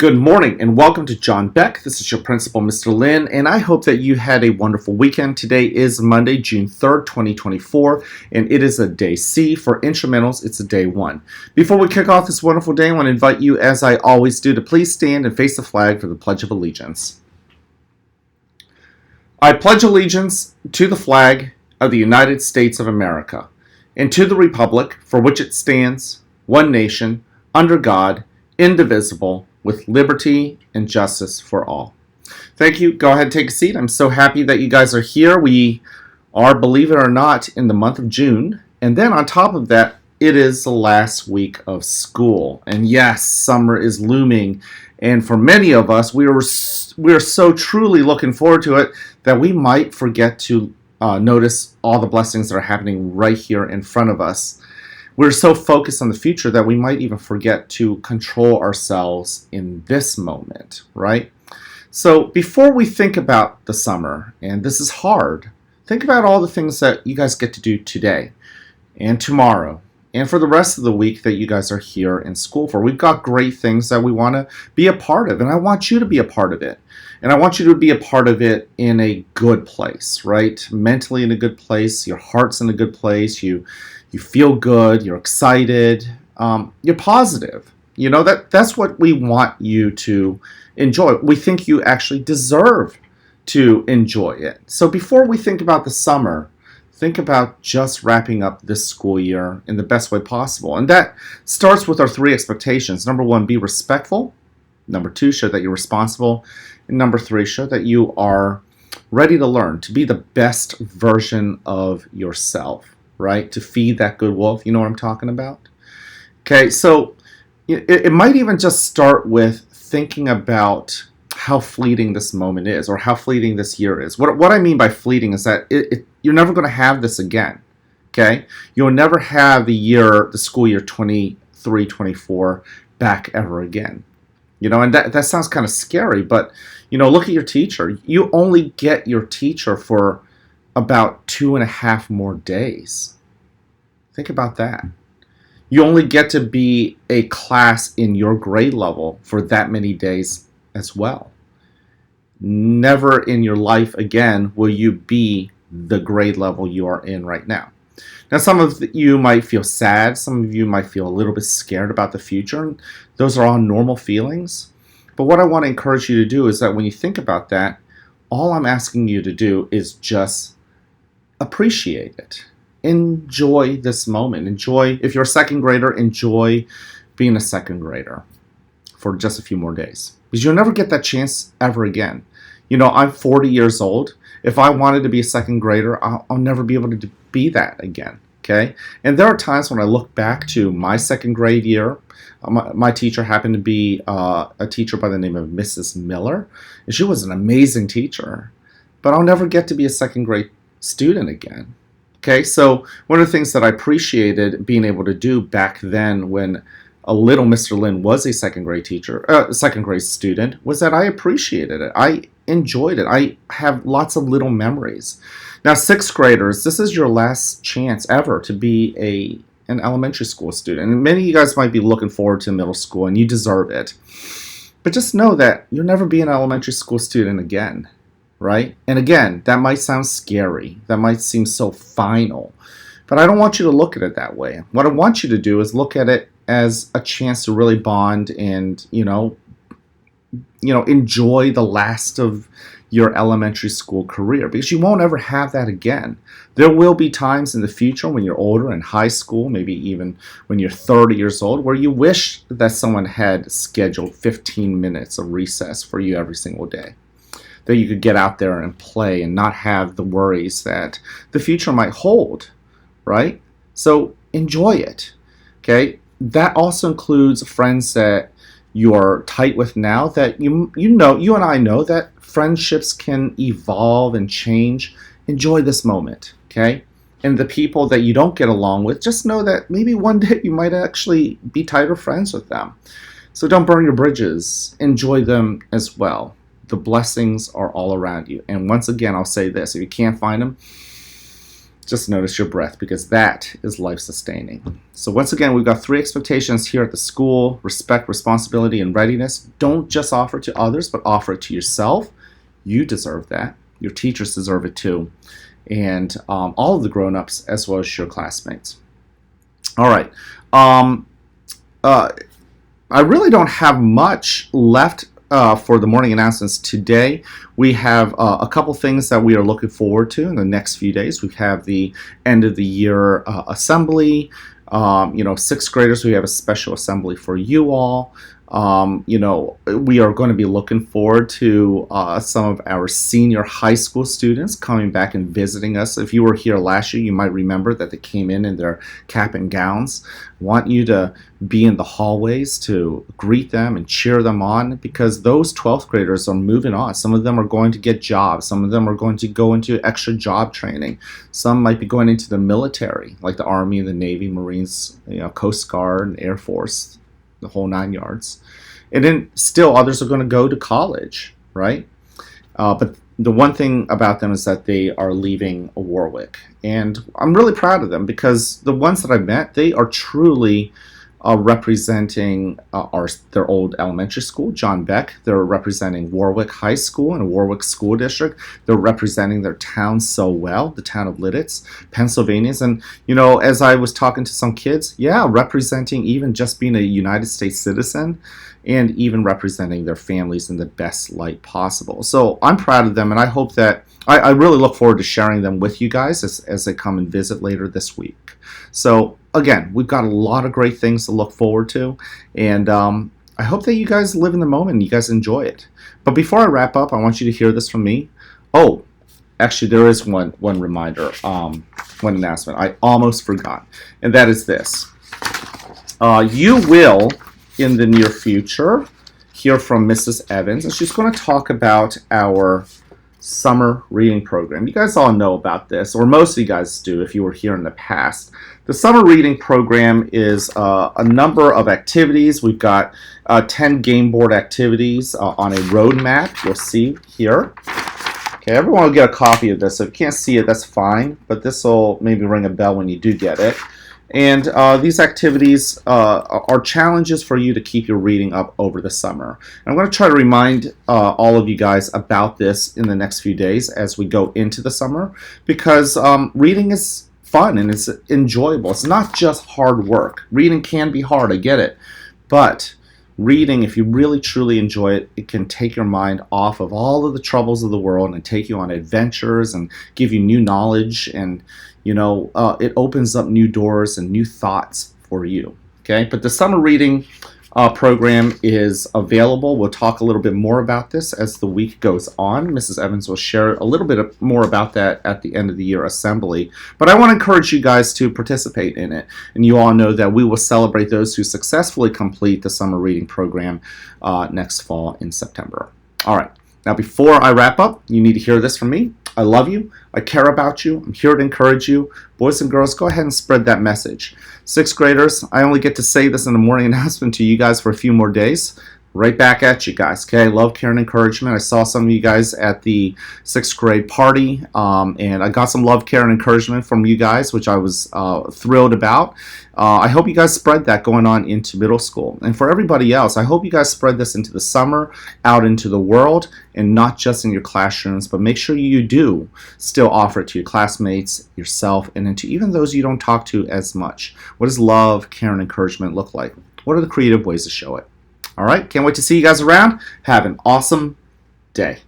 Good morning and welcome to John Beck. This is your principal, Mr. Lin, and I hope that you had a wonderful weekend. Today is Monday, June 3rd, 2024, and it is a day C. For instrumentals, it's a day 1. Before we kick off this wonderful day, I want to invite you, as I always do, to please stand and face the flag for the Pledge of Allegiance. I pledge allegiance to the flag of the United States of America and to the republic for which it stands, one nation, under God, indivisible, with liberty and justice for all. Thank you. Go ahead and take a seat. I'm so happy that you guys are here. We are, believe it or not, in the month of June. And then on top of that, it is the last week of school. And yes, summer is looming. And for many of us, we are so truly looking forward to it that we might forget to notice all the blessings that are happening right here in front of us. We're so focused on the future that we might even forget to control ourselves in this moment, right? So before we think about the summer, and this is hard, think about all the things that you guys get to do today and tomorrow and for the rest of the week that you guys are here in school for. We've got great things that we want to be a part of, and I want you to be a part of it. And I want you to be a part of it in a good place, right? Mentally in a good place, your heart's in a good place, you feel good, you're excited, you're positive. You know, that's what we want you to enjoy. We think you actually deserve to enjoy it. So before we think about the summer, think about just wrapping up this school year in the best way possible. And that starts with our 3 expectations. Number 1, be respectful. Number 2, show that you're responsible. And number 3, show that you are ready to learn, to be the best version of yourself. Right? To feed that good wolf. You know what I'm talking about? Okay, so it might even just start with thinking about how fleeting this moment is, or how fleeting this year is. What I mean by fleeting is that you're never going to have this again. Okay? You'll never have the school year 23-24 back ever again. You know, and that sounds kind of scary, but you know, look at your teacher. You only get your teacher for about 2.5 more days. Think about that. You only get to be a class in your grade level for that many days as well. Never in your life again will you be the grade level you are in right now. Now, some of you might feel sad. Some of you might feel a little bit scared about the future. Those are all normal feelings. But what I want to encourage you to do is that when you think about that, all I'm asking you to do is just appreciate it. Enjoy this moment. Enjoy, if you're a second grader, enjoy being a second grader for just a few more days. Because you'll never get that chance ever again. You know, I'm 40 years old. If I wanted to be a second grader, I'll never be able to be that again. Okay? And there are times when I look back to my second grade year. My teacher happened to be a teacher by the name of Mrs. Miller. And she was an amazing teacher. But I'll never get to be a second grade student again. Okay, so one of the things that I appreciated being able to do back then when a little Mr. Lin was a second grade student, was that I appreciated it. I enjoyed it. I have lots of little memories. Now, 6th graders, this is your last chance ever to be an elementary school student. And many of you guys might be looking forward to middle school, and you deserve it. But just know that you'll never be an elementary school student again. Right? And again, that might sound scary. That might seem so final. But I don't want you to look at it that way. What I want you to do is look at it as a chance to really bond and, enjoy the last of your elementary school career, because you won't ever have that again. There will be times in the future when you're older in high school, maybe even when you're 30 years old, where you wish that someone had scheduled 15 minutes of recess for you every single day, that you could get out there and play and not have the worries that the future might hold, right? So enjoy it, okay? That also includes friends that you are tight with now, that you and I know that friendships can evolve and change. Enjoy this moment, okay? And the people that you don't get along with, just know that maybe one day you might actually be tighter friends with them. So don't burn your bridges. Enjoy them as well. The blessings are all around you. And once again, I'll say this. If you can't find them, Just notice your breath, because that is life-sustaining. So once again, we've got 3 expectations here at the school: respect, responsibility, and readiness. Don't just offer it to others, but offer it to yourself. You deserve that. Your teachers deserve it too. And all of the grown-ups, as well as your classmates. All right. I really don't have much left for the morning announcements today. We have a couple things that we are looking forward to in the next few days. We have the end of the year assembly. 6th graders, we have a special assembly for you all. We are going to be looking forward to some of our senior high school students coming back and visiting us. If you were here last year, you might remember that they came in their cap and gowns. Want you to be in the hallways to greet them and cheer them on, because those 12th graders are moving on. Some of them are going to get jobs. Some of them are going to go into extra job training. Some might be going into the military, like the Army, the Navy, Marines, Coast Guard, and Air Force, the whole 9 yards. And then still others are going to go to college, right? But the one thing about them is that they are leaving Warwick. And I'm really proud of them, because the ones that I met, they are truly representing their old elementary school, John Beck. They're representing Warwick High School and Warwick School District. They're representing their town so well, the town of Lititz, Pennsylvania. And, as I was talking to some kids, representing even just being a United States citizen, and even representing their families in the best light possible. So I'm proud of them, and I hope that I really look forward to sharing them with you guys as they come and visit later this week. So again, we've got a lot of great things to look forward to, and I hope that you guys live in the moment and you guys enjoy it. But before I wrap up, I want you to hear this from me. Oh, actually, there is one reminder, one announcement I almost forgot, and that is this. You will, in the near future, hear from Mrs. Evans, and she's going to talk about our summer reading program. You guys all know about this, or most of you guys do if you were here in the past. The summer reading program is a number of activities. We've got 10 game board activities on a road map. You'll see here. Okay, everyone will get a copy of this. So if you can't see it, that's fine, but this will maybe ring a bell when you do get it. And these activities are challenges for you to keep your reading up over the summer. And I'm going to try to remind all of you guys about this in the next few days as we go into the summer, because reading is fun and it's enjoyable. It's not just hard work. Reading can be hard, I get it. But reading, if you really truly enjoy it, it can take your mind off of all of the troubles of the world and take you on adventures and give you new knowledge, and it opens up new doors and new thoughts for you. Okay, but the summer reading program is available. We'll talk a little bit more about this as the week goes on. Mrs. Evans will share a little bit more about that at the end of the year assembly. But I want to encourage you guys to participate in it. And you all know that we will celebrate those who successfully complete the summer reading program next fall in September. All right. Now, before I wrap up, you need to hear this from me. I love you. I care about you. I'm here to encourage you. Boys and girls, go ahead and spread that message. 6th graders, I only get to say this in the morning announcement to you guys for a few more days. Right back at you guys, okay? Love, care, and encouragement. I saw some of you guys at the 6th grade party, and I got some love, care, and encouragement from you guys, which I was thrilled about. I hope you guys spread that going on into middle school. And for everybody else, I hope you guys spread this into the summer, out into the world, and not just in your classrooms, but make sure you do still offer it to your classmates, yourself, and then to even those you don't talk to as much. What does love, care, and encouragement look like? What are the creative ways to show it? All right, can't wait to see you guys around. Have an awesome day.